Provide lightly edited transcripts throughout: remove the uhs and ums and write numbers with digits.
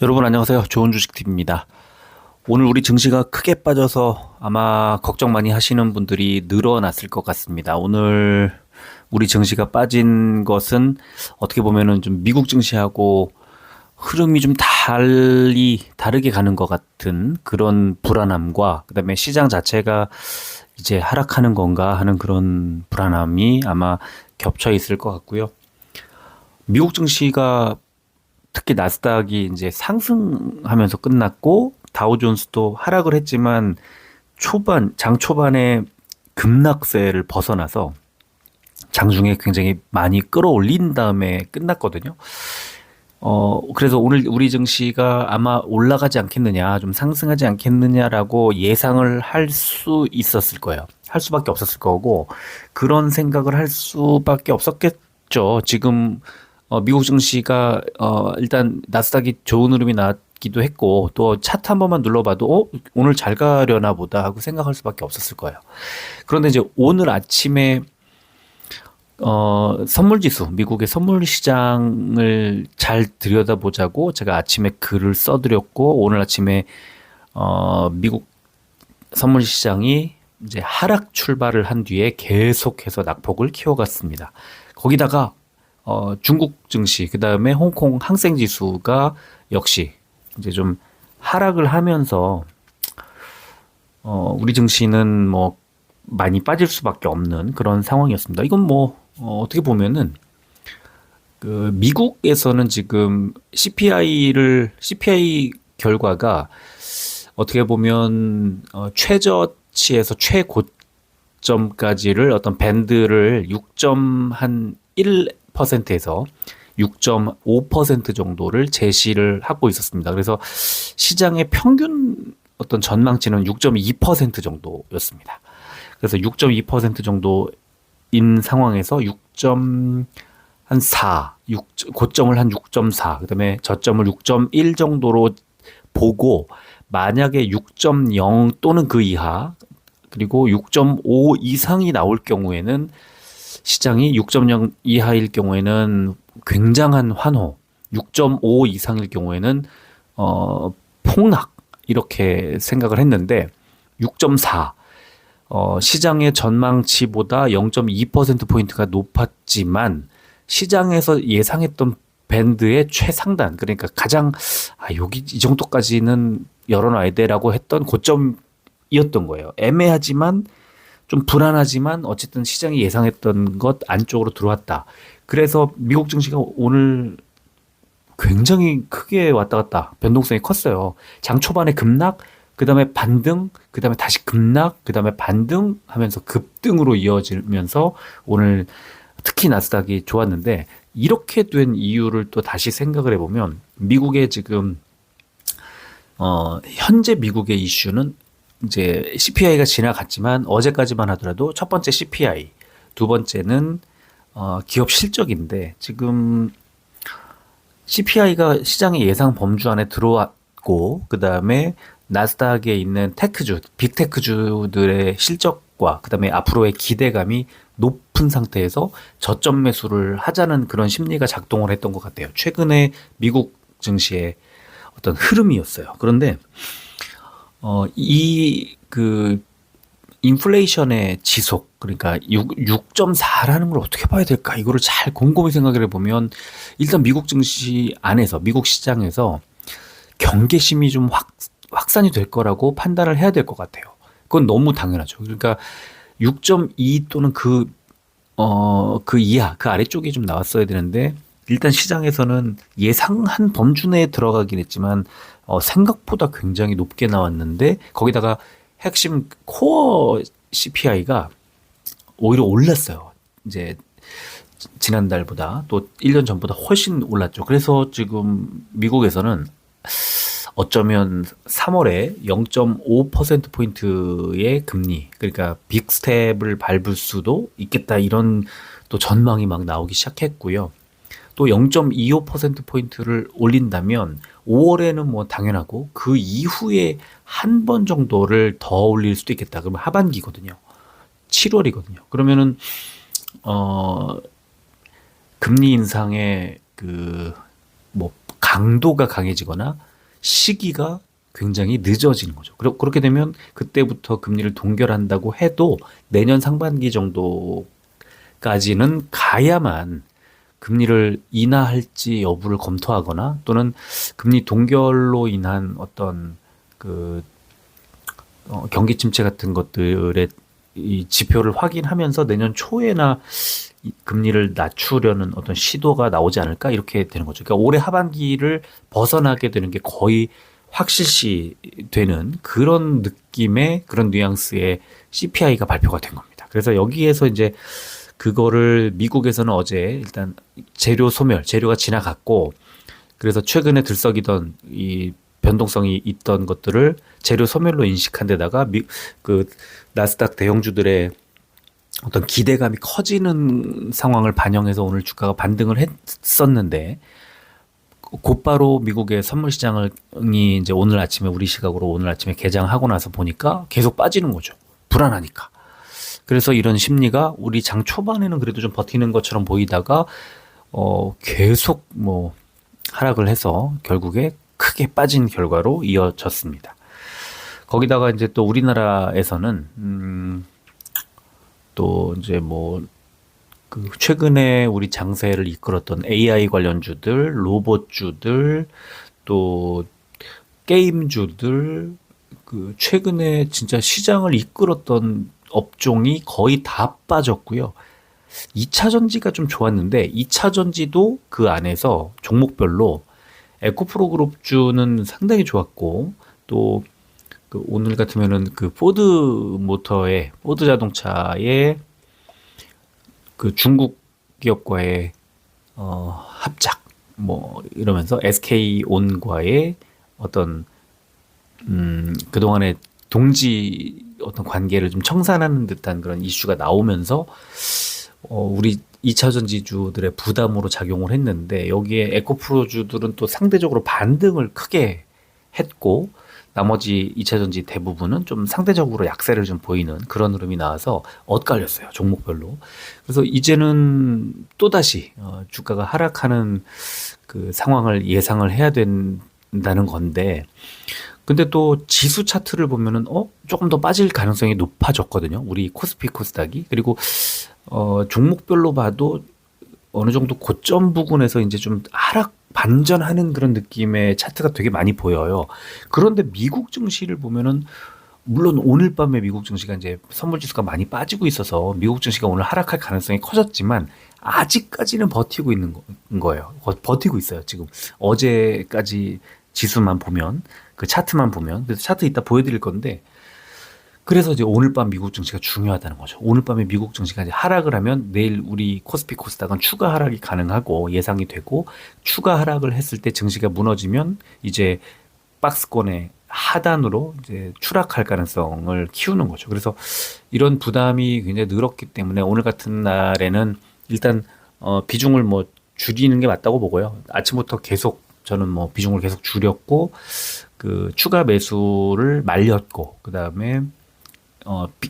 여러분 안녕하세요. 좋은 주식TV입니다. 오늘 우리 증시가 크게 빠져서 아마 걱정 많이 하시는 분들이 늘어났을 것 같습니다. 오늘 우리 증시가 빠진 것은 어떻게 보면은 좀 미국 증시하고 흐름이 좀 다르게 가는 것 같은 그런 불안함과 그다음에 시장 자체가 이제 하락하는 건가 하는 그런 불안함이 아마 겹쳐 있을 것 같고요. 미국 증시가 특히 나스닥이 이제 상승하면서 끝났고 다우존스도 하락을 했지만 장 초반에 급락세를 벗어나서 장중에 굉장히 많이 끌어올린 다음에 끝났거든요. 그래서 오늘 우리 증시가 아마 올라가지 않겠느냐, 좀 상승하지 않겠느냐라고 예상을 할 수 있었을 거예요. 할 수밖에 없었을 거고, 그런 생각을 할 수밖에 없었겠죠. 지금, 미국 증시가, 일단 나스닥이 좋은 흐름이 나기도 했고, 또 차트 한 번만 눌러봐도, 오늘 잘 가려나 보다 하고 생각할 수밖에 없었을 거예요. 그런데 이제 오늘 아침에 선물 지수, 미국의 선물 시장을 잘 들여다보자고 제가 아침에 글을 써드렸고, 오늘 아침에, 미국 선물 시장이 이제 하락 출발을 한 뒤에 계속해서 낙폭을 키워갔습니다. 거기다가, 중국 증시, 그 다음에 홍콩 항생 지수가 역시 이제 좀 하락을 하면서, 우리 증시는 뭐 많이 빠질 수밖에 없는 그런 상황이었습니다. 이건 뭐, 어떻게 보면은 그 미국에서는 지금 CPI 결과가 어떻게 보면 최저치에서 최고점까지를 어떤 밴드를 6.1%에서 6.5% 정도를 제시를 하고 있었습니다. 그래서 시장의 평균 어떤 전망치는 6.2% 정도였습니다. 그래서 6.2% 정도인 상황에서 6.4, 고점을 한 6.4, 그다음에 저점을 6.1 정도로 보고 만약에 6.0 또는 그 이하 그리고 6.5 이상이 나올 경우에는 시장이 6.0 이하일 경우에는 굉장한 환호, 6.5 이상일 경우에는 폭락 이렇게 생각을 했는데 6.4 시장의 전망치보다 0.2%포인트가 높았지만 시장에서 예상했던 밴드의 최상단, 그러니까 가장, 여기 이 정도까지는 열어놔야 돼라고 했던 고점이었던 거예요. 애매하지만 좀 불안하지만 어쨌든 시장이 예상했던 것 안쪽으로 들어왔다. 그래서 미국 증시가 오늘 굉장히 크게 왔다 갔다 변동성이 컸어요. 장 초반에 급락, 그 다음에 반등, 그 다음에 다시 급락, 그 다음에 반등 하면서 급등으로 이어지면서 오늘 특히 나스닥이 좋았는데 이렇게 된 이유를 또 다시 생각을 해보면 미국의 지금 현재 미국의 이슈는 이제 CPI가 지나갔지만 어제까지만 하더라도 첫 번째 CPI, 두 번째는 기업 실적인데 지금 CPI가 시장의 예상 범주 안에 들어왔고 그 다음에 나스닥에 있는 테크주, 빅테크주들의 실적과 그다음에 앞으로의 기대감이 높은 상태에서 저점 매수를 하자는 그런 심리가 작동을 했던 것 같아요. 최근에 미국 증시의 어떤 흐름이었어요. 그런데 이 그 인플레이션의 지속, 그러니까 6.4라는 걸 어떻게 봐야 될까? 이거를 잘 곰곰이 생각을 해보면 일단 미국 증시 안에서 미국 시장에서 경계심이 좀 확산이 될 거라고 판단을 해야 될 것 같아요. 그건 너무 당연하죠. 그러니까 6.2 또는 그 이하, 그 아래쪽이 좀 나왔어야 되는데, 일단 시장에서는 예상한 범주 내에 들어가긴 했지만, 생각보다 굉장히 높게 나왔는데, 거기다가 핵심 코어 CPI가 오히려 올랐어요. 이제, 지난달보다, 또 1년 전보다 훨씬 올랐죠. 그래서 지금 미국에서는 어쩌면 3월에 0.5%포인트의 금리, 그러니까 빅스텝을 밟을 수도 있겠다, 이런 또 전망이 막 나오기 시작했고요. 또 0.25%포인트를 올린다면 5월에는 뭐 당연하고 그 이후에 한 번 정도를 더 올릴 수도 있겠다. 그러면 하반기거든요. 7월이거든요. 그러면은, 금리 인상의 뭐 강도가 강해지거나 시기가 굉장히 늦어지는 거죠. 그렇게 되면 그때부터 금리를 동결한다고 해도 내년 상반기 정도까지는 가야만 금리를 인하할지 여부를 검토하거나 또는 금리 동결로 인한 어떤 그 경기 침체 같은 것들의 이 지표를 확인하면서 내년 초에나 이 금리를 낮추려는 어떤 시도가 나오지 않을까 이렇게 되는 거죠. 그러니까 올해 하반기를 벗어나게 되는 게 거의 확실시 되는 그런 느낌의 그런 뉘앙스의 CPI가 발표가 된 겁니다. 그래서 여기에서 이제 그거를 미국에서는 어제 일단 재료 소멸, 재료가 지나갔고 그래서 최근에 들썩이던 이 변동성이 있던 것들을 재료 소멸로 인식한 데다가 그 나스닥 대형주들의 어떤 기대감이 커지는 상황을 반영해서 오늘 주가가 반등을 했었는데 곧바로 미국의 선물 시장이 이제 오늘 아침에 우리 시각으로 오늘 아침에 개장하고 나서 보니까 계속 빠지는 거죠. 불안하니까. 그래서 이런 심리가 우리 장 초반에는 그래도 좀 버티는 것처럼 보이다가 계속 뭐 하락을 해서 결국에 크게 빠진 결과로 이어졌습니다. 거기다가 이제 또 우리나라에서는 또 이제 뭐 그 최근에 우리 장세를 이끌었던 AI 관련주들, 로봇주들, 또 게임주들, 그 최근에 진짜 시장을 이끌었던 업종이 거의 다 빠졌고요. 2차 전지가 좀 좋았는데 2차 전지도 그 안에서 종목별로 에코프로 그룹주는 상당히 좋았고 또 그 오늘 같으면은 그 포드 자동차의 그 중국 기업과의 합작 뭐 이러면서 SK온과의 어떤 그동안의 동지 어떤 관계를 좀 청산하는 듯한 그런 이슈가 나오면서 우리 2차 전지주들의 부담으로 작용을 했는데 여기에 에코프로주들은 또 상대적으로 반등을 크게 했고 나머지 2차 전지 대부분은 좀 상대적으로 약세를 좀 보이는 그런 흐름이 나와서 엇갈렸어요. 종목별로. 그래서 이제는 또다시 주가가 하락하는 그 상황을 예상을 해야 된다는 건데 근데 또 지수 차트를 보면은 조금 더 빠질 가능성이 높아졌거든요. 우리 코스피 코스닥이. 그리고 종목별로 봐도 어느 정도 고점 부근에서 이제 좀 하락 반전하는 그런 느낌의 차트가 되게 많이 보여요. 그런데 미국 증시를 보면은 물론 오늘 밤에 미국 증시가 이제 선물 지수가 많이 빠지고 있어서 미국 증시가 오늘 하락할 가능성이 커졌지만 아직까지는 버티고 있는 거예요. 버티고 있어요. 지금 어제까지 지수만 보면 그 차트만 보면 그래서 차트 이따 보여드릴 건데 그래서 이제 오늘 밤 미국 증시가 중요하다는 거죠. 오늘 밤에 미국 증시가 이제 하락을 하면 내일 우리 코스피 코스닥은 추가 하락이 가능하고 예상이 되고 추가 하락을 했을 때 증시가 무너지면 이제 박스권의 하단으로 이제 추락할 가능성을 키우는 거죠. 그래서 이런 부담이 굉장히 늘었기 때문에 오늘 같은 날에는 일단 비중을 뭐 줄이는 게 맞다고 보고요. 아침부터 계속 저는 뭐 비중을 계속 줄였고 그 추가 매수를 말렸고 그다음에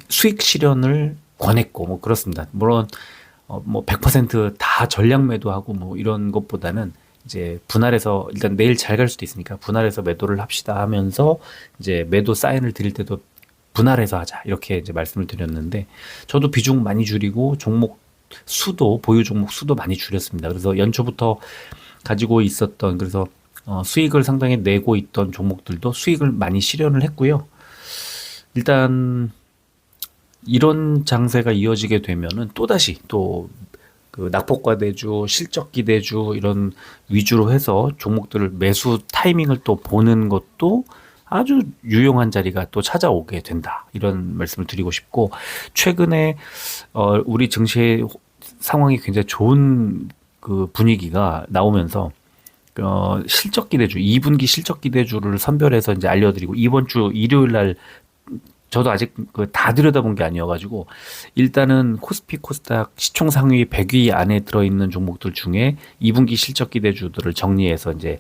수익 실현을 권했고 뭐 그렇습니다. 물론 뭐 100%다 전량 매도하고 뭐 이런 것보다는 이제 분할해서 일단 내일 잘 갈 수도 있으니까 분할해서 매도를 합시다 하면서 이제 매도 사인을 드릴 때도 분할해서 하자 이렇게 이제 말씀을 드렸는데 저도 비중 많이 줄이고 종목 수도 보유 종목 수도 많이 줄였습니다. 그래서 연초부터 가지고 있었던 그래서 수익을 상당히 내고 있던 종목들도 수익을 많이 실현을 했고요. 일단 이런 장세가 이어지게 되면은 또다시 또 그 낙폭과대주, 실적기대주 이런 위주로 해서 종목들을 매수 타이밍을 또 보는 것도 아주 유용한 자리가 또 찾아오게 된다. 이런 말씀을 드리고 싶고 최근에 우리 증시의 상황이 굉장히 좋은 그 분위기가 나오면서 실적기대주, 2분기 실적기대주를 선별해서 이제 알려드리고 이번 주 일요일 날 저도 아직 다 들여다본 게 아니어가지고 일단은 코스피 코스닥 시총 상위 100위 안에 들어있는 종목들 중에 2분기 실적기대주들을 정리해서 이제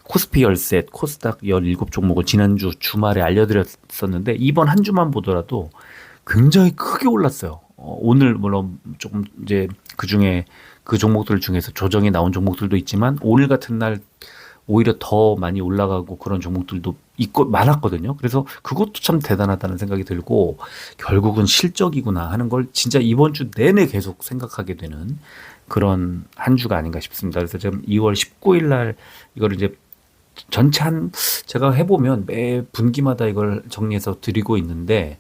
코스피 13, 코스닥 17종목을 지난주 주말에 알려드렸었는데 이번 한 주만 보더라도 굉장히 크게 올랐어요. 오늘 물론 조금 이제 그 중에 그 종목들 중에서 조정이 나온 종목들도 있지만 오늘 같은 날 오히려 더 많이 올라가고 그런 종목들도 있고 많았거든요. 그래서 그것도 참 대단하다는 생각이 들고 결국은 실적이구나 하는 걸 진짜 이번 주 내내 계속 생각하게 되는 그런 한 주가 아닌가 싶습니다. 그래서 지금 2월 19일 날 이걸 이제 전체 한 제가 해보면 매 분기마다 이걸 정리해서 드리고 있는데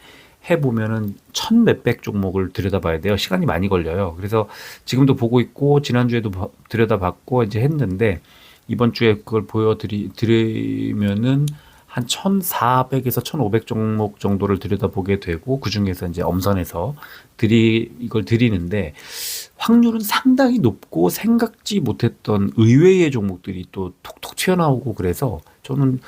해보면은 천 몇백 종목을 들여다봐야 돼요. 시간이 많이 걸려요. 그래서 지금도 보고 있고 지난주에도 들여다봤고 이제 했는데 이번 주에 그걸 보여드리면은 한 1,400에서 1,500 종목 정도를 들여다보게 되고 그중에서 이제 엄선해서 이걸 드리는데 확률은 상당히 높고 생각지 못했던 의외의 종목들이 또 톡톡 튀어나오고 그래서 저는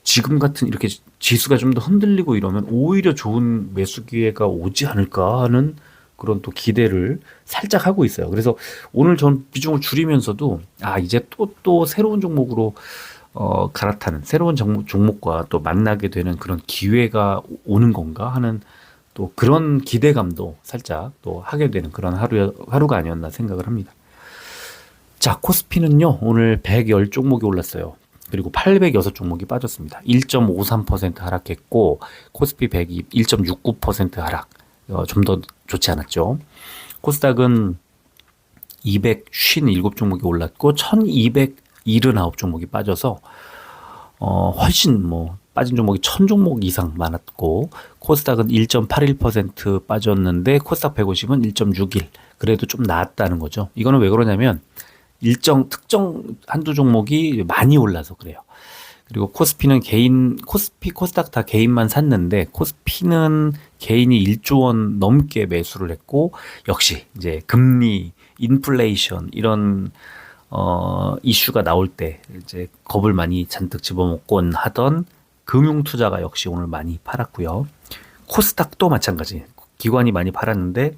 지금 같은 이렇게 지수가 좀 더 흔들리고 이러면 오히려 좋은 매수 기회가 오지 않을까 하는 그런 또 기대를 살짝 하고 있어요. 그래서 오늘 전 비중을 줄이면서도 이제 또 새로운 종목으로 갈아타는 새로운 종목과 또 만나게 되는 그런 기회가 오는 건가 하는 또 그런 기대감도 살짝 또 하게 되는 그런 하루가 아니었나 생각을 합니다. 자, 코스피는요, 오늘 110 종목이 올랐어요. 그리고 806 종목이 빠졌습니다. 1.53% 하락했고, 코스피 100이 1.69% 하락. 좀 더 좋지 않았죠. 코스닥은 257 종목이 올랐고, 1279 종목이 빠져서, 훨씬 빠진 종목이 1000종목 이상 많았고, 코스닥은 1.81% 빠졌는데, 코스닥 150은 1.61. 그래도 좀 나았다는 거죠. 이거는 왜 그러냐면, 특정 한두 종목이 많이 올라서 그래요. 그리고 코스피는 코스닥 다 개인만 샀는데, 코스피는 개인이 1조 원 넘게 매수를 했고, 역시 이제 금리, 인플레이션, 이런, 이슈가 나올 때 이제 겁을 많이 잔뜩 집어먹곤 하던 금융 투자가 역시 오늘 많이 팔았고요. 코스닥도 마찬가지. 기관이 많이 팔았는데,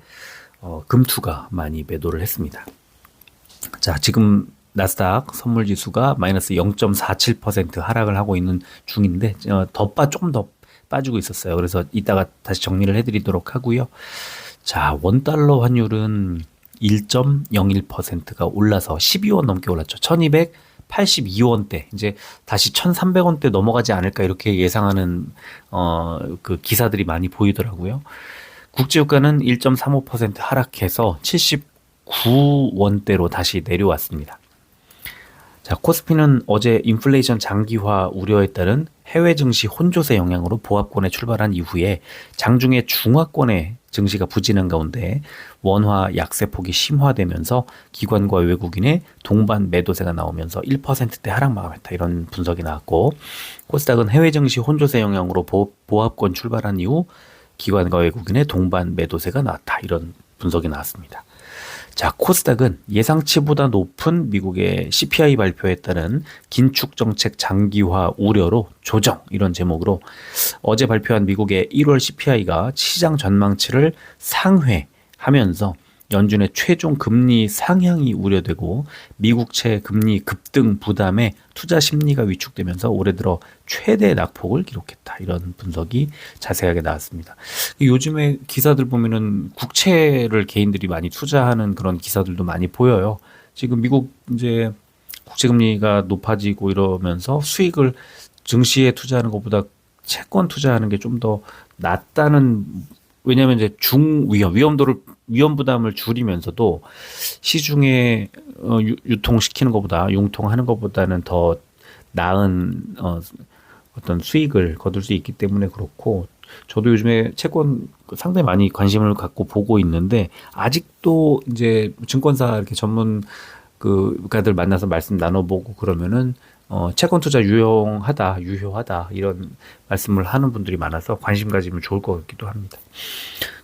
금투가 많이 매도를 했습니다. 자, 지금 나스닥 선물 지수가 마이너스 0.47% 하락을 하고 있는 중인데 조금 더 빠지고 있었어요. 그래서 이따가 다시 정리를 해드리도록 하고요. 자, 원달러 환율은 1.01%가 올라서 12원 넘게 올랐죠. 1282원대 이제 다시 1300원대 넘어가지 않을까 이렇게 예상하는 그 기사들이 많이 보이더라고요. 국제유가는 1.35% 하락해서 79원대로 다시 내려왔습니다. 자, 코스피는 어제 인플레이션 장기화 우려에 따른 해외 증시 혼조세 영향으로 보합권에 출발한 이후에 장중에 중화권의 증시가 부진한 가운데 원화 약세폭이 심화되면서 기관과 외국인의 동반 매도세가 나오면서 1%대 하락 마감했다. 이런 분석이 나왔고, 코스닥은 해외 증시 혼조세 영향으로 보합권 출발한 이후 기관과 외국인의 동반 매도세가 나왔다. 이런 분석이 나왔습니다. 자, 코스닥은 예상치보다 높은 미국의 CPI 발표에 따른 긴축 정책 장기화 우려로 조정, 이런 제목으로 어제 발표한 미국의 1월 CPI가 시장 전망치를 상회하면서 연준의 최종 금리 상향이 우려되고 미국채 금리 급등 부담에 투자 심리가 위축되면서 올해 들어 최대 낙폭을 기록했다. 이런 분석이 자세하게 나왔습니다. 요즘에 기사들 보면은 국채를 개인들이 많이 투자하는 그런 기사들도 많이 보여요. 지금 미국 이제 국채금리가 높아지고 이러면서 수익을 증시에 투자하는 것보다 채권 투자하는 게 좀 더 낫다는, 왜냐하면 이제 위험 부담을 줄이면서도 시중에 유통시키는 것보다 융통하는 것보다는 더 나은 어떤 수익을 거둘 수 있기 때문에 그렇고, 저도 요즘에 채권 상당히 많이 관심을 갖고 보고 있는데 아직도 이제 증권사 이렇게 전문 가들 만나서 말씀 나눠보고 그러면은 채권 투자 유효하다 이런 말씀을 하는 분들이 많아서 관심 가지면 좋을 것 같기도 합니다.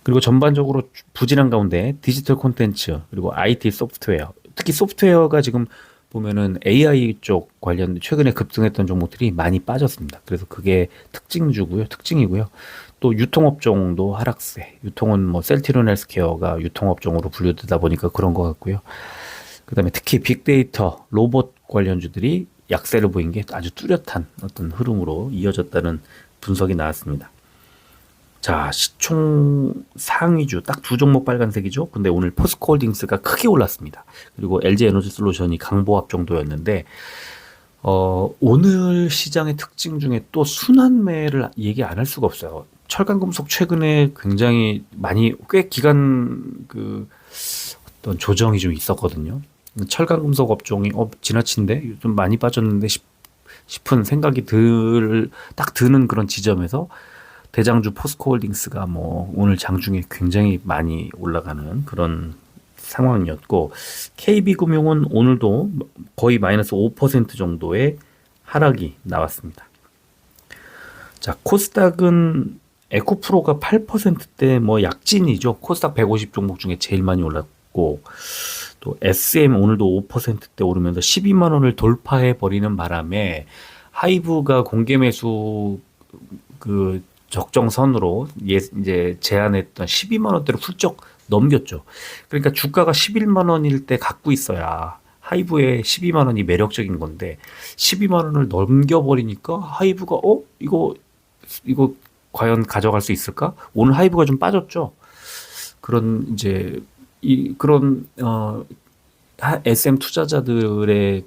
그리고 전반적으로 부진한 가운데 디지털 콘텐츠 그리고 IT 소프트웨어, 특히 소프트웨어가 지금 보면은 AI 쪽 관련 최근에 급등했던 종목들이 많이 빠졌습니다. 그래서 그게 특징이고요. 또 유통업종도 하락세. 유통은 뭐 셀트리온 헬스케어가 유통업종으로 분류되다 보니까 그런 것 같고요. 그다음에 특히 빅데이터, 로봇 관련주들이 약세를 보인 게 아주 뚜렷한 어떤 흐름으로 이어졌다는 분석이 나왔습니다. 자, 시총 상위주 딱 두 종목 빨간색이죠. 근데 오늘 포스코홀딩스가 크게 올랐습니다. 그리고 LG에너지솔루션이 강보합 정도였는데 오늘 시장의 특징 중에 또 순환매를 얘기 안 할 수가 없어요. 철강금속 최근에 굉장히 많이 꽤 기간 어떤 조정이 좀 있었거든요. 철강금속 업종이 지나친데 좀 많이 빠졌는데 싶은 생각이 딱 드는 그런 지점에서 대장주 포스코홀딩스가 뭐 오늘 장중에 굉장히 많이 올라가는 그런 상황이었고, KB금융은 오늘도 거의 마이너스 5% 정도의 하락이 나왔습니다. 자, 코스닥은 에코프로가 8%대 뭐 약진이죠. 코스닥 150 종목 중에 제일 많이 올랐고, 또 SM 오늘도 5%대 오르면서 12만 원을 돌파해 버리는 바람에 하이브가 공개 매수 적정선으로 이제 제한했던 12만 원대를 훌쩍 넘겼죠. 그러니까 주가가 11만 원일 때 갖고 있어야 하이브의 12만 원이 매력적인 건데 12만 원을 넘겨버리니까 하이브가 이거 과연 가져갈 수 있을까? 오늘 하이브가 좀 빠졌죠. 그런 이제 그런 SM 투자자들의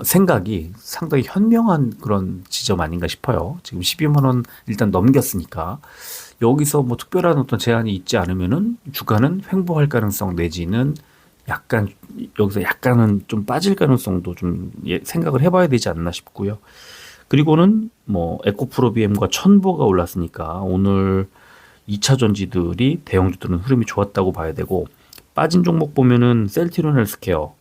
생각이 상당히 현명한 그런 지점 아닌가 싶어요. 지금 12만 원 일단 넘겼으니까 여기서 뭐 특별한 어떤 제한이 있지 않으면은 주가는 횡보할 가능성 내지는 약간 여기서 약간은 좀 빠질 가능성도 좀 생각을 해봐야 되지 않나 싶고요. 그리고는 뭐 에코프로비엠과 천보가 올랐으니까 오늘 2차 전지들이 대형주들은 흐름이 좋았다고 봐야 되고, 빠진 종목 보면은 셀트리온 헬스케어,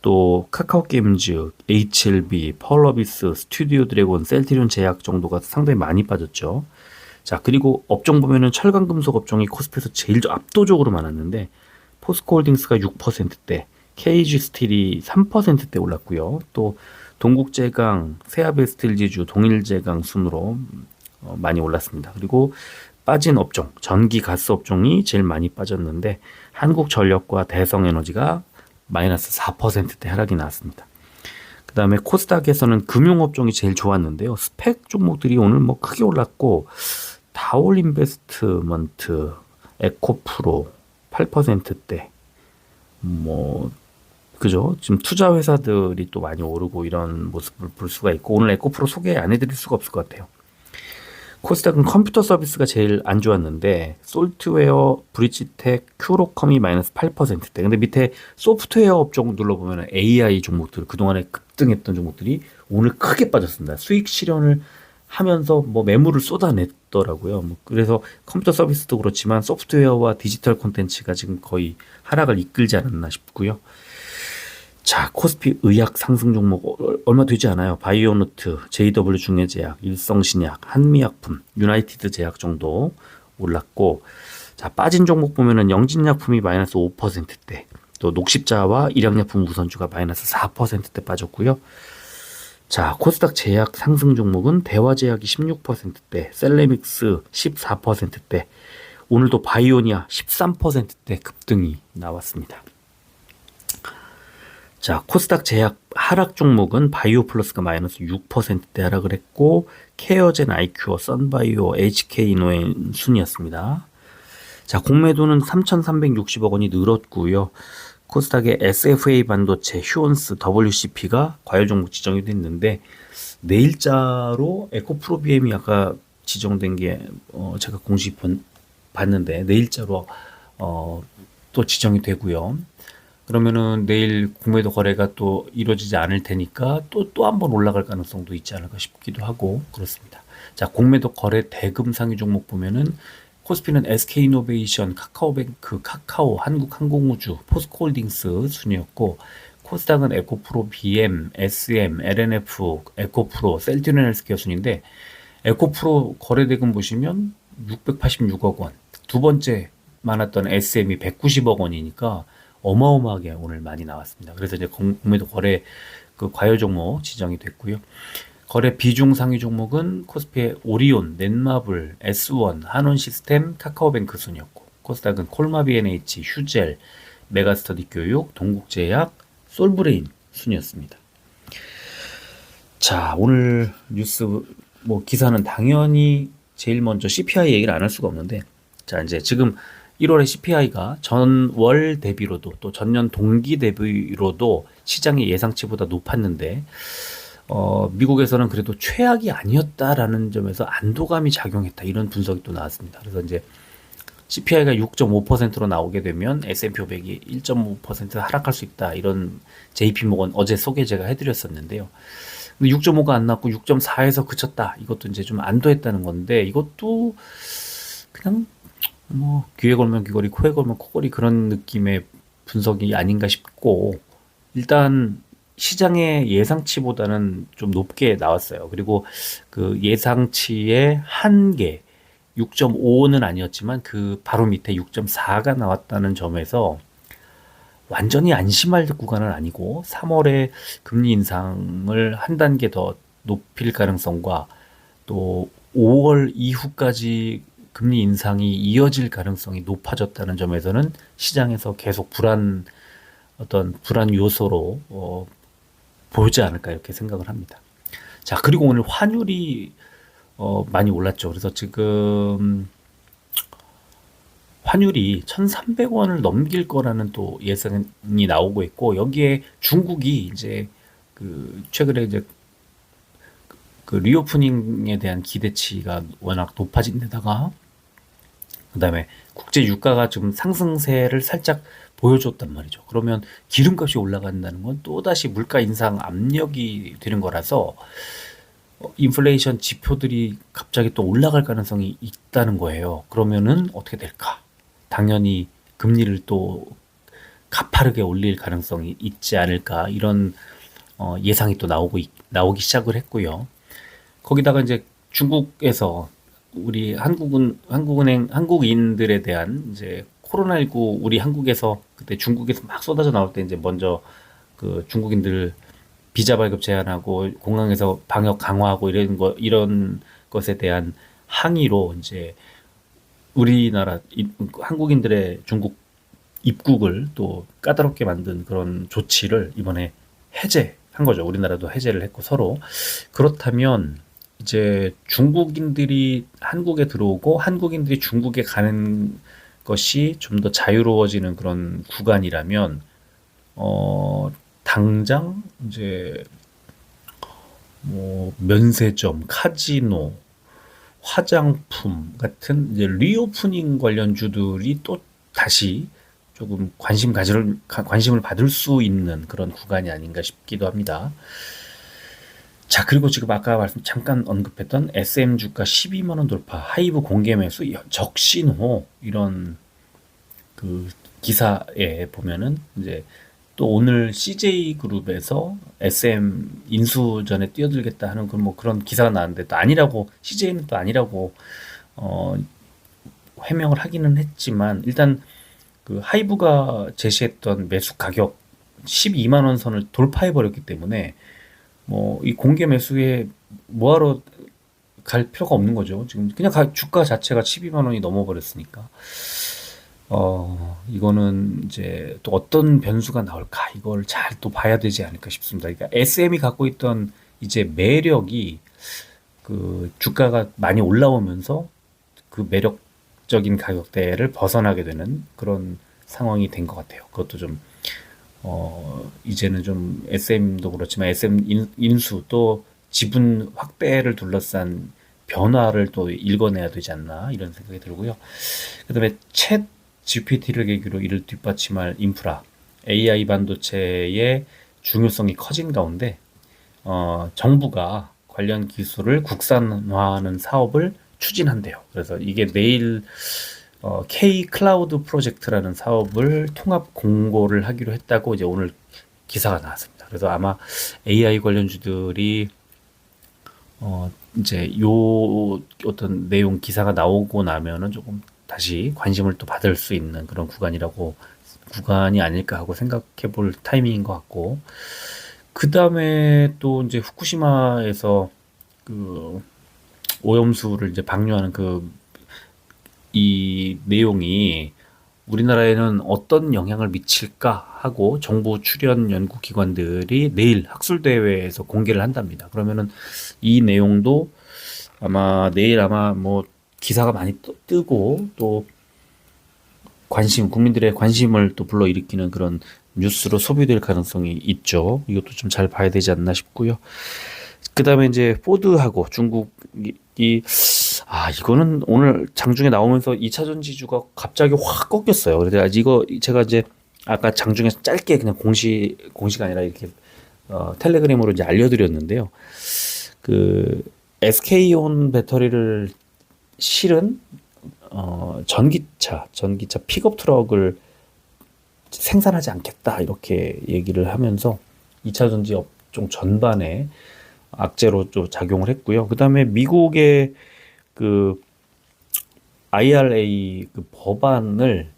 또 카카오게임즈, HLB, 펄러비스, 스튜디오 드래곤, 셀트리온 제약 정도가 상당히 많이 빠졌죠. 자, 그리고 업종 보면은 철강금속 업종이 코스피에서 제일 압도적으로 많았는데 포스코홀딩스가 6%대, KG스틸이 3%대 올랐고요. 또 동국제강, 세아베스틸지주, 동일제강 순으로 많이 올랐습니다. 그리고 빠진 업종, 전기 가스 업종이 제일 많이 빠졌는데 한국전력과 대성에너지가 마이너스 4%대 하락이 나왔습니다. 그 다음에 코스닥에서는 금융업종이 제일 좋았는데요. 스펙 종목들이 오늘 뭐 크게 올랐고, 다올인베스트먼트, 에코프로 8%대, 뭐 그죠? 지금 투자 회사들이 또 많이 오르고 이런 모습을 볼 수가 있고, 오늘 에코프로 소개 안 해드릴 수가 없을 것 같아요. 코스닥은 컴퓨터 서비스가 제일 안 좋았는데 솔트웨어, 브릿지텍, 큐로컴이 마이너스 8%대. 근데 밑에 소프트웨어 업종 눌러보면 AI 종목들, 그동안에 급등했던 종목들이 오늘 크게 빠졌습니다. 수익 실현을 하면서 뭐 매물을 쏟아냈더라고요. 뭐 그래서 컴퓨터 서비스도 그렇지만 소프트웨어와 디지털 콘텐츠가 지금 거의 하락을 이끌지 않았나 싶고요. 자, 코스피 의약 상승 종목 얼마 되지 않아요. 바이오노트, JW 중해제약, 일성신약, 한미약품, 유나이티드 제약 정도 올랐고, 자, 빠진 종목 보면은 영진약품이 마이너스 5%대, 또 녹십자와 일양약품 우선주가 마이너스 4%대 빠졌고요. 자, 코스닥 제약 상승 종목은 대화제약이 16%대, 셀레믹스 14%대, 오늘도 바이오니아 13%대 급등이 나왔습니다. 자, 코스닥 제약 하락 종목은 바이오플러스가 마이너스 6%대 하락을 했고, 케어젠 아이큐어, 선바이오, HK이노엔 순이었습니다. 자, 공매도는 3,360억 원이 늘었고요. 코스닥의 SFA 반도체, 휴온스, WCP가 과열 종목 지정이 됐는데, 내일자로 에코프로비엠이 아까 지정된 게 제가 공식 봤는데 내일자로 또 지정이 되고요. 그러면은 내일 공매도 거래가 또 이루어지지 않을 테니까 또 한 번 올라갈 가능성도 있지 않을까 싶기도 하고 그렇습니다. 자, 공매도 거래 대금 상위 종목 보면은 코스피는 SK이노베이션, 카카오뱅크, 카카오, 한국항공우주, 포스코홀딩스 순이었고, 코스닥은 에코프로, BM, SM, LNF, 에코프로, 셀트리온 헬스케어 순인데, 에코프로 거래 대금 보시면 686억 원, 두 번째 많았던 SM이 190억 원이니까 어마어마하게 오늘 많이 나왔습니다. 그래서 이제 공매도 거래 과열 종목 지정이 됐고요. 거래 비중 상위 종목은 코스피의 오리온, 넷마블, S1, 한원시스템, 카카오뱅크 순이었고, 코스닥은 콜마비&H, 휴젤, 메가스터디 교육, 동국제약, 솔브레인 순이었습니다. 자, 오늘 뉴스 기사는 당연히 제일 먼저 CPI 얘기를 안 할 수가 없는데, 자, 이제 지금 1월에 CPI가 전월 대비로도 또 전년 동기 대비로도 시장의 예상치보다 높았는데 미국에서는 그래도 최악이 아니었다라는 점에서 안도감이 작용했다 이런 분석이 또 나왔습니다. 그래서 이제 CPI가 6.5%로 나오게 되면 S&P 500이 1.5% 하락할 수 있다 이런 JP모건 어제 소개 제가 해드렸었는데요. 근데 6.5가 안 나왔고 6.4에서 그쳤다. 이것도 이제 좀 안도했다는 건데 이것도 그냥 뭐 귀에 걸면 귀걸이, 코에 걸면 코걸이 그런 느낌의 분석이 아닌가 싶고 일단 시장의 예상치보다는 좀 높게 나왔어요. 그리고 그 예상치의 한계 6.5는 아니었지만 그 바로 밑에 6.4가 나왔다는 점에서 완전히 안심할 구간은 아니고 3월에 금리 인상을 한 단계 더 높일 가능성과 또 5월 이후까지 금리 인상이 이어질 가능성이 높아졌다는 점에서는 시장에서 계속 어떤 불안 요소로 보지 않을까 이렇게 생각을 합니다. 자, 그리고 오늘 환율이 많이 올랐죠. 그래서 지금 환율이 1,300원을 넘길 거라는 또 예상이 나오고 있고 여기에 중국이 이제 그 최근에 이제 그 리오프닝에 대한 기대치가 워낙 높아진 데다가 그다음에 국제 유가가 좀 상승세를 살짝 보여줬단 말이죠. 그러면 기름값이 올라간다는 건 또다시 물가 인상 압력이 되는 거라서 인플레이션 지표들이 갑자기 또 올라갈 가능성이 있다는 거예요. 그러면은 어떻게 될까? 당연히 금리를 또 가파르게 올릴 가능성이 있지 않을까 이런 예상이 또 나오기 시작을 했고요. 거기다가 이제 중국에서 우리 한국인들에 대한 이제 코로나19 우리 한국에서 그때 중국에서 막 쏟아져 나올 때 이제 먼저 그 중국인들 비자 발급 제한하고 공항에서 방역 강화하고 이런 것에 대한 항의로 이제 우리나라 한국인들의 중국 입국을 또 까다롭게 만든 그런 조치를 이번에 해제한 거죠. 우리나라도 해제를 했고 서로. 그렇다면 이제 중국인들이 한국에 들어오고 한국인들이 중국에 가는 것이 좀 더 자유로워지는 그런 구간이라면 당장 이제 뭐 면세점, 카지노, 화장품 같은 이제 리오프닝 관련주들이 또 다시 조금 관심을 받을 수 있는 그런 구간이 아닌가 싶기도 합니다. 자, 그리고 지금 아까 잠깐 언급했던 SM 주가 12만 원 돌파, 하이브 공개 매수, 적신호 이런 그 기사에 보면은 이제 또 오늘 CJ 그룹에서 SM 인수 전에 뛰어들겠다 하는 그런 기사가 나왔는데 또 아니라고 CJ는 또 아니라고 어, 해명을 하기는 했지만 일단 그 하이브가 제시했던 매수 가격 12만 원 선을 돌파해 버렸기 때문에 뭐 이 공개 매수에 뭐하러 갈 필요가 없는 거죠. 지금 그냥 주가 자체가 12만 원이 넘어버렸으니까. 이거는 이제 또 어떤 변수가 나올까 이걸 잘 또 봐야 되지 않을까 싶습니다. 그러니까 SM이 갖고 있던 이제 매력이 그 주가가 많이 올라오면서 그 매력적인 가격대를 벗어나게 되는 그런 상황이 된 것 같아요. 그것도 좀 이제는 좀 SM도 그렇지만 SM 인수 또 지분 확대를 둘러싼 변화를 또 읽어내야 되지 않나 이런 생각이 들고요. 그다음에 챗 GPT를 계기로 이를 뒷받침할 인프라, AI 반도체의 중요성이 커진 가운데 정부가 관련 기술을 국산화하는 사업을 추진한대요. 그래서 이게 내일 K 클라우드 프로젝트라는 사업을 통합 공고를 하기로 했다고 이제 오늘 기사가 나왔습니다. 그래서 아마 AI 관련주들이 이제 요 어떤 내용 기사가 나오고 나면은 조금 다시 관심을 또 받을 수 있는 그런 구간이 아닐까 하고 생각해 볼 타이밍인 것 같고 그 다음에 또 이제 후쿠시마에서 그 오염수를 이제 방류하는 이 내용이 우리나라에는 어떤 영향을 미칠까 하고 정부 출연 연구기관들이 내일 학술대회에서 공개를 한답니다. 그러면은 이 내용도 내일 아마 뭐 기사가 많이 뜨고 또 국민들의 관심을 또 불러일으키는 그런 뉴스로 소비될 가능성이 있죠. 이것도 좀 잘 봐야 되지 않나 싶고요. 그다음에 이제 포드하고 중국이 이거는 오늘 장중에 나오면서 2차전 지주가 갑자기 확 꺾였어요. 그래서 이거 제가 이제 아까 장중에 짧게 그냥 공시가 아니라 이렇게 텔레그램으로 이제 알려드렸는데요. 그 SK온 배터리를 실은 전기차 픽업 트럭을 생산하지 않겠다 이렇게 얘기를 하면서 2차 전지 업종 전반에 악재로 좀 작용을 했고요. 그다음에 미국의 그 IRA 그 법안을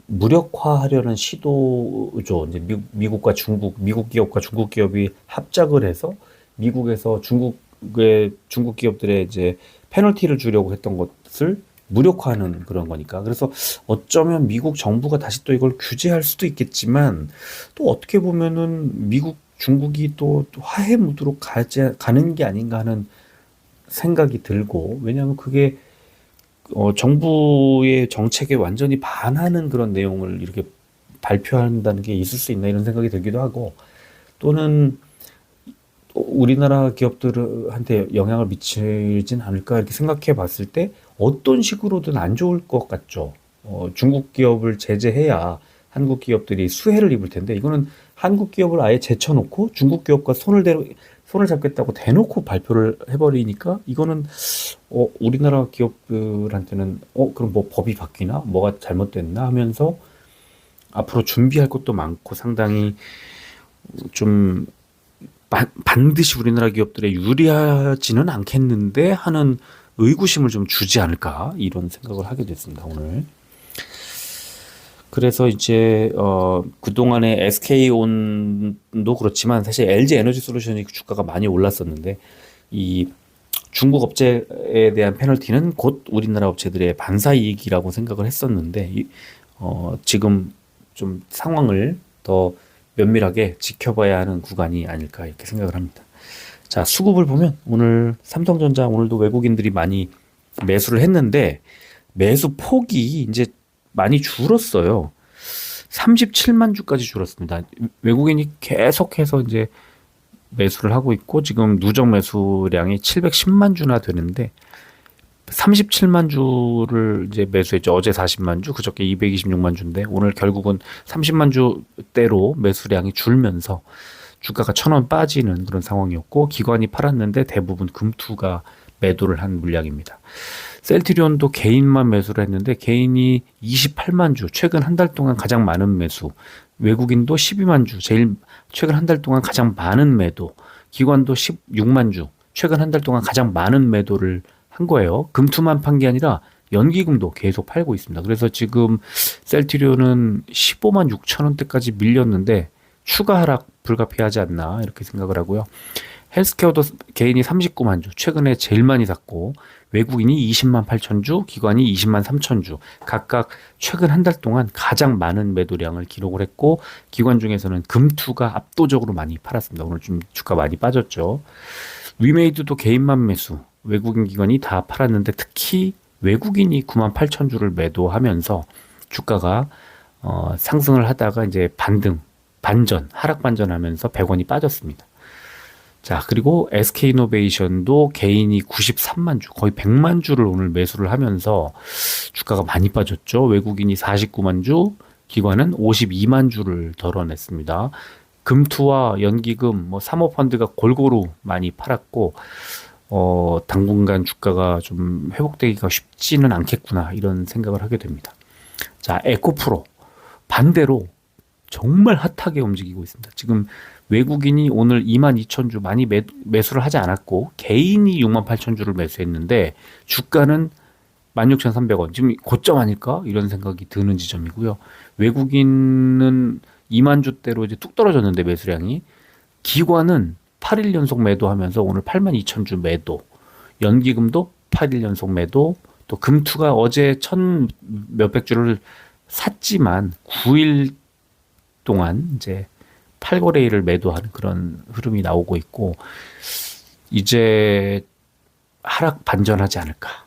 무력화하려는 시도죠. 이제 미국과 미국 기업과 중국 기업이 합작을 해서 미국에서 중국 기업들의 이제 페널티를 주려고 했던 것을 무력화하는 그런 거니까. 그래서 어쩌면 미국 정부가 다시 또 이걸 규제할 수도 있겠지만 또 어떻게 보면은 중국이 또 화해 무드로 가는 게 아닌가 하는 생각이 들고, 왜냐하면 그게 정부의 정책에 완전히 반하는 그런 내용을 이렇게 발표한다는 게 있을 수 있나 이런 생각이 들기도 하고, 또는 우리나라 기업들한테 영향을 미치진 않을까 이렇게 생각해 봤을 때 어떤 식으로든 안 좋을 것 같죠. 중국 기업을 제재해야 한국 기업들이 수혜를 입을 텐데, 이거는 한국 기업을 아예 제쳐놓고 중국 기업과 손을 잡겠다고 대놓고 발표를 해버리니까 이거는 우리나라 기업들한테는 그럼 뭐 법이 바뀌나 뭐가 잘못됐나 하면서 앞으로 준비할 것도 많고 상당히 좀 반드시 우리나라 기업들에 유리하지는 않겠는데 하는 의구심을 좀 주지 않을까 이런 생각을 하게 됐습니다, 오늘. 그래서 이제 그동안에 SK온도 그렇지만 사실 LG 에너지 솔루션이 주가가 많이 올랐었는데, 이 중국 업체에 대한 페널티는 곧 우리나라 업체들의 반사이익이라고 생각을 했었는데, 지금 좀 상황을 더 면밀하게 지켜봐야 하는 구간이 아닐까 이렇게 생각을 합니다. 자, 수급을 보면 오늘 삼성전자 오늘도 외국인들이 많이 매수를 했는데 매수 폭이 이제 많이 줄었어요. 37만 주까지 줄었습니다. 외국인이 계속해서 이제 매수를 하고 있고 지금 누적 매수량이 710만 주나 되는데 37만 주를 이제 매수했죠. 어제 40만 주, 그저께 226만 주인데 오늘 결국은 30만 주대로 매수량이 줄면서 주가가 1,000원 빠지는 그런 상황이었고, 기관이 팔았는데 대부분 금투가 매도를 한 물량입니다. 셀트리온도 개인만 매수를 했는데 개인이 28만 주, 최근 한 달 동안 가장 많은 매수. 외국인도 12만 주, 최근 한 달 동안 가장 많은 매도. 기관도 16만 주, 최근 한 달 동안 가장 많은 매도를 한 거예요. 금투만 판 게 아니라 연기금도 계속 팔고 있습니다. 그래서 지금 셀트리온은 15만 6천 원대까지 밀렸는데 추가 하락 불가피하지 않나 이렇게 생각을 하고요. 헬스케어도 개인이 39만 주, 최근에 제일 많이 샀고 외국인이 20만 8천 주, 기관이 20만 3천 주, 각각 최근 한 달 동안 가장 많은 매도량을 기록을 했고, 기관 중에서는 금투가 압도적으로 많이 팔았습니다. 오늘 좀 주가 많이 빠졌죠. 위메이드도 개인만 매수, 외국인 기관이 다 팔았는데 특히 외국인이 9만 8천 주를 매도하면서 주가가 상승을 하다가 이제 하락 반전하면서 100원이 빠졌습니다. 자, 그리고 SK이노베이션도 개인이 93만 주, 거의 100만 주를 오늘 매수를 하면서 주가가 많이 빠졌죠. 외국인이 49만 주, 기관은 52만 주를 덜어냈습니다. 금투와 연기금, 사모펀드가 골고루 많이 팔았고, 당분간 주가가 좀 회복되기가 쉽지는 않겠구나, 이런 생각을 하게 됩니다. 자, 에코프로. 반대로 정말 핫하게 움직이고 있습니다. 지금 외국인이 오늘 22,000주 많이 매수를 하지 않았고, 개인이 68,000주를 매수했는데, 주가는 16,300원. 지금 고점 아닐까? 이런 생각이 드는 지점이고요. 외국인은 2만 주대로 이제 뚝 떨어졌는데 매수량이, 기관은 8일 연속 매도하면서 오늘 82,000주 매도, 연기금도 8일 연속 매도, 또 금투가 어제 1,000 몇백 주를 샀지만 9일 동안 이제 8거래일을 매도하는 그런 흐름이 나오고 있고, 이제 하락 반전하지 않을까.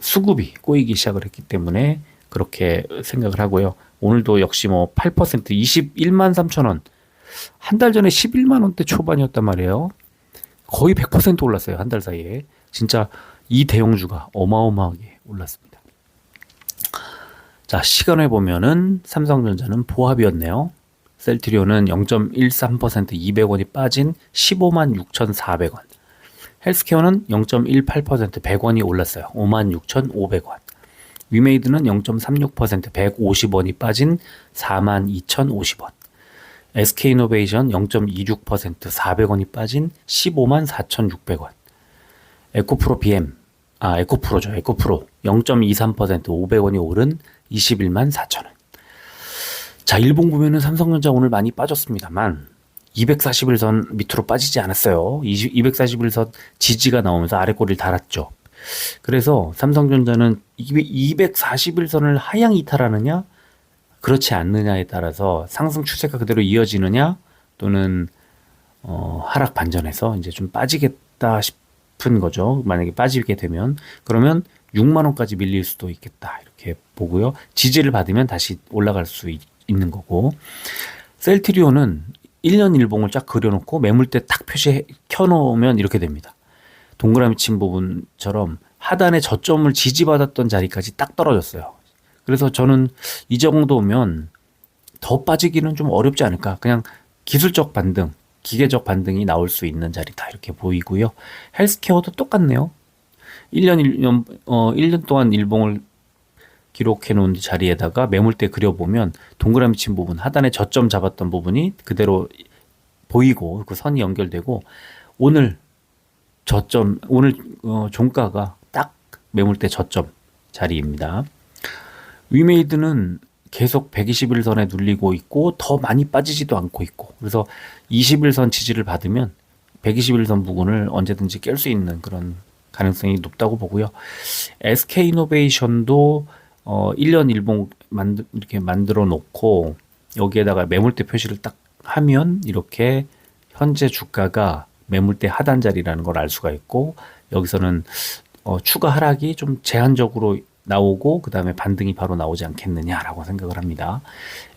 수급이 꼬이기 시작을 했기 때문에 그렇게 생각을 하고요. 오늘도 역시 뭐 8% 21만 3천 원. 한 달 전에 11만 원대 초반이었단 말이에요. 거의 100% 올랐어요. 한 달 사이에. 진짜 이 대형주가 어마어마하게 올랐습니다. 자, 시간을 보면은 삼성전자는 보합이었네요. 셀트리온은 0.13% 200원이 빠진 15만 6,400원. 헬스케어는 0.18% 100원이 올랐어요. 5만 6,500원. 위메이드는 0.36% 150원이 빠진 4만 2,050원. SK이노베이션 0.26% 400원이 빠진 15만 4,600원. 에코프로 BM, 에코프로죠. 에코프로 0.23% 500원이 오른 21만 4천원. 자, 일봉 보면은 삼성전자 오늘 많이 빠졌습니다만 241선 밑으로 빠지지 않았어요. 241선 지지가 나오면서 아래 꼬리를 달았죠. 그래서 삼성전자는 241선을 하향 이탈하느냐 그렇지 않느냐에 따라서 상승 추세가 그대로 이어지느냐 또는 하락 반전해서 이제 좀 빠지겠다 싶은 거죠. 만약에 빠지게 되면 그러면 6만 원까지 밀릴 수도 있겠다 이렇게 보고요. 지지를 받으면 다시 올라갈 수 있는 거고, 셀트리온은 1년 일봉을 쫙 그려놓고 매물대 딱 표시 켜놓으면 이렇게 됩니다. 동그라미 친 부분처럼 하단에 저점을 지지받았던 자리까지 딱 떨어졌어요. 그래서 저는 이 정도면 더 빠지기는 좀 어렵지 않을까. 그냥 기술적 반등, 기계적 반등이 나올 수 있는 자리다 이렇게 보이고요. 헬스케어도 똑같네요. 1년 동안 일봉을 기록해 놓은 자리에다가 매물대 그려보면 동그라미 친 부분, 하단에 저점 잡았던 부분이 그대로 보이고 그 선이 연결되고 오늘 저점, 오늘 종가가 딱 매물대 저점 자리입니다. 위메이드는 계속 121선에 눌리고 있고 더 많이 빠지지도 않고 있고, 그래서 21선 지지를 받으면 121선 부근을 언제든지 깰 수 있는 그런 가능성이 높다고 보고요. SK이노베이션도 1년 일봉 이렇게 만들어 놓고 여기에다가 매물대 표시를 딱 하면 이렇게 현재 주가가 매물대 하단 자리라는 걸 알 수가 있고, 여기서는 추가 하락이 좀 제한적으로 나오고 그 다음에 반등이 바로 나오지 않겠느냐라고 생각을 합니다.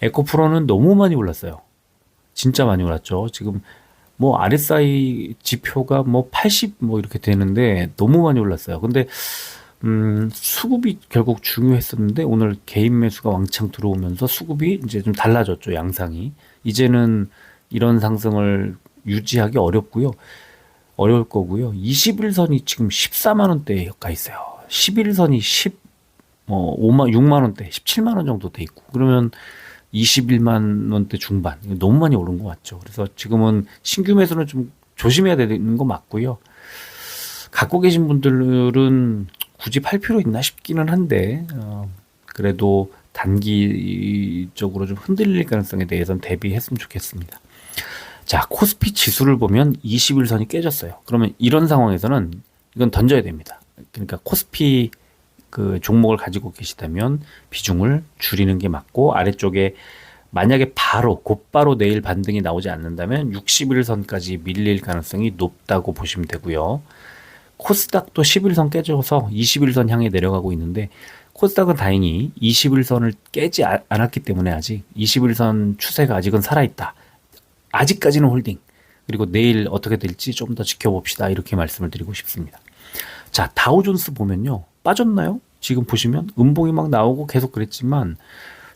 에코프로는 너무 많이 올랐어요. 진짜 많이 올랐죠. 지금 뭐 RSI 지표가 뭐 80 뭐 이렇게 되는데 너무 많이 올랐어요. 근데 수급이 결국 중요했었는데 오늘 개인 매수가 왕창 들어오면서 수급이 이제 좀 달라졌죠. 양상이. 이제는 이런 상승을 유지하기 어려울 거고요. 21선이 지금 14만 원대에 가 있어요. 11선이 6만 원대, 17만 원 정도 돼 있고, 그러면 21만 원대 중반. 너무 많이 오른 것 같죠. 그래서 지금은 신규 매수는 좀 조심해야 되는 거 맞고요. 갖고 계신 분들은 굳이 팔 필요 있나 싶기는 한데, 그래도 단기적으로 좀 흔들릴 가능성에 대해서는 대비했으면 좋겠습니다. 자, 코스피 지수를 보면 21선이 깨졌어요. 그러면 이런 상황에서는 이건 던져야 됩니다. 그러니까 코스피 그 종목을 가지고 계시다면 비중을 줄이는 게 맞고, 아래쪽에 만약에 곧바로 내일 반등이 나오지 않는다면 61선까지 밀릴 가능성이 높다고 보시면 되고요. 코스닥도 11선 깨져서 21선 향해 내려가고 있는데, 코스닥은 다행히 21선을 깨지 않았기 때문에 아직 21선 추세가 아직은 살아있다. 아직까지는 홀딩. 그리고 내일 어떻게 될지 좀 더 지켜봅시다. 이렇게 말씀을 드리고 싶습니다. 자, 다우존스 보면요. 빠졌나요? 지금 보시면 음봉이 막 나오고 계속 그랬지만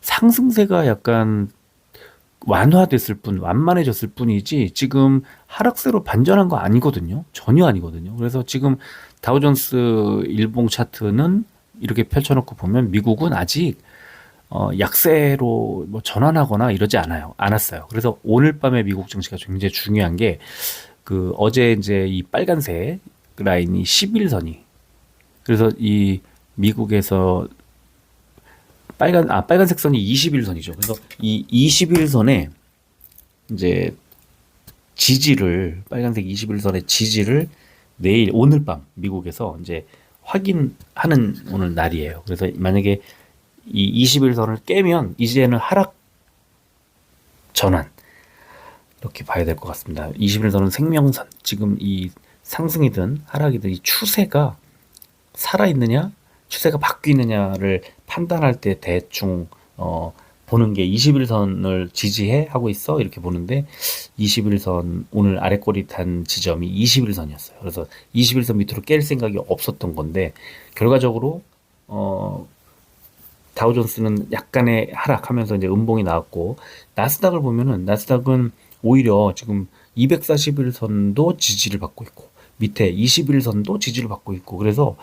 상승세가 약간 완만해졌을 뿐이지 지금 하락세로 반전한 거 아니거든요. 전혀 아니거든요. 그래서 지금 다우존스 일봉 차트는 이렇게 펼쳐놓고 보면 미국은 아직 약세로 뭐 전환하거나 이러지 않았어요. 그래서 오늘 밤에 미국 증시가 굉장히 중요한 게 그 어제 이제 이 빨간색 라인이 11선이, 그래서 이 미국에서 빨간색 선이 21선이죠. 그래서 이 21선에 이제 빨간색 21선의 지지를 오늘 밤 미국에서 이제 확인하는 오늘 날이에요. 그래서 만약에 이 21선을 깨면 이제는 하락 전환 이렇게 봐야 될 것 같습니다. 21선은 생명선. 지금 이 상승이든 하락이든 이 추세가 살아있느냐 추세가 바뀌느냐를 판단할 때 대충 보는 게 21선을 지지해 하고 있어 이렇게 보는데 21선 오늘 아래 꼬릿한 지점이 21선이었어요. 그래서 21선 밑으로 깰 생각이 없었던 건데 결과적으로 다우존스는 약간의 하락하면서 이제 음봉이 나왔고 나스닥을 보면은 나스닥은 오히려 지금 241선도 지지를 받고 있고 밑에 21선도 지지를 받고 있고 그래서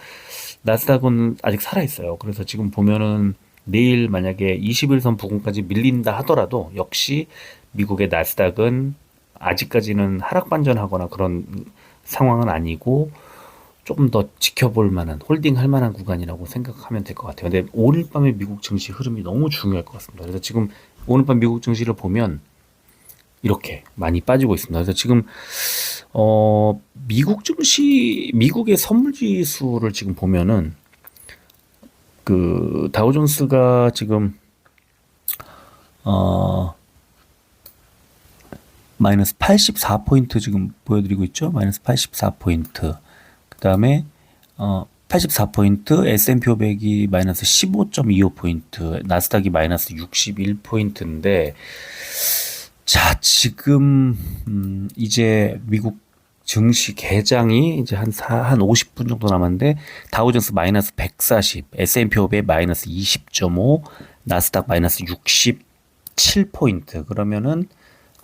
나스닥은 아직 살아 있어요. 그래서 지금 보면은 내일 만약에 21선 부근까지 밀린다 하더라도 역시 미국의 나스닥은 아직까지는 하락 반전하거나 그런 상황은 아니고 조금 더 지켜볼 만한 홀딩할 만한 구간이라고 생각하면 될 것 같아요. 근데 오늘 밤의 미국 증시 흐름이 너무 중요할 것 같습니다. 그래서 지금 오늘 밤 미국 증시를 보면 이렇게 많이 빠지고 있습니다. 그래서 지금 미국 증시 미국의 선물 지수를 지금 보면은 그 다우존스가 지금 마이너스 84포인트 지금 보여드리고 있죠. 마이너스 84포인트. 그 다음에 84포인트, S&P 500이 마이너스 15.25포인트, 나스닥이 마이너스 61포인트인데 자, 지금 이제 미국 증시 개장이 이제 한 50분 정도 남았는데 다우존스 마이너스 140, S&P 500 마이너스 20.5, 나스닥 마이너스 67포인트. 그러면은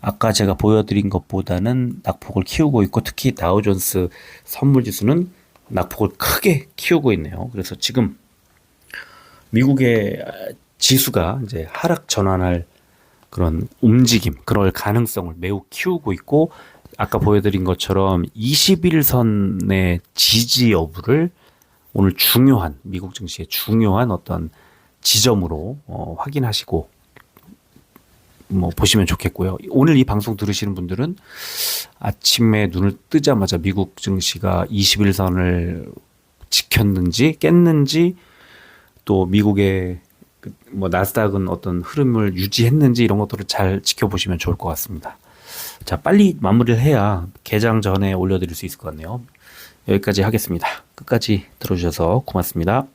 아까 제가 보여드린 것보다는 낙폭을 키우고 있고 특히 다우존스 선물지수는 낙폭을 크게 키우고 있네요. 그래서 지금 미국의 지수가 이제 하락 전환할 그런 움직임, 그럴 가능성을 매우 키우고 있고 아까 보여드린 것처럼 21선의 지지 여부를 오늘 중요한 미국 증시의 중요한 어떤 지점으로 확인하시고 뭐 보시면 좋겠고요. 오늘 이 방송 들으시는 분들은 아침에 눈을 뜨자마자 미국 증시가 21선을 지켰는지 깼는지 또 미국의 뭐 나스닥은 어떤 흐름을 유지했는지 이런 것들을 잘 지켜보시면 좋을 것 같습니다. 자, 빨리 마무리를 해야 개장 전에 올려드릴 수 있을 것 같네요. 여기까지 하겠습니다. 끝까지 들어주셔서 고맙습니다.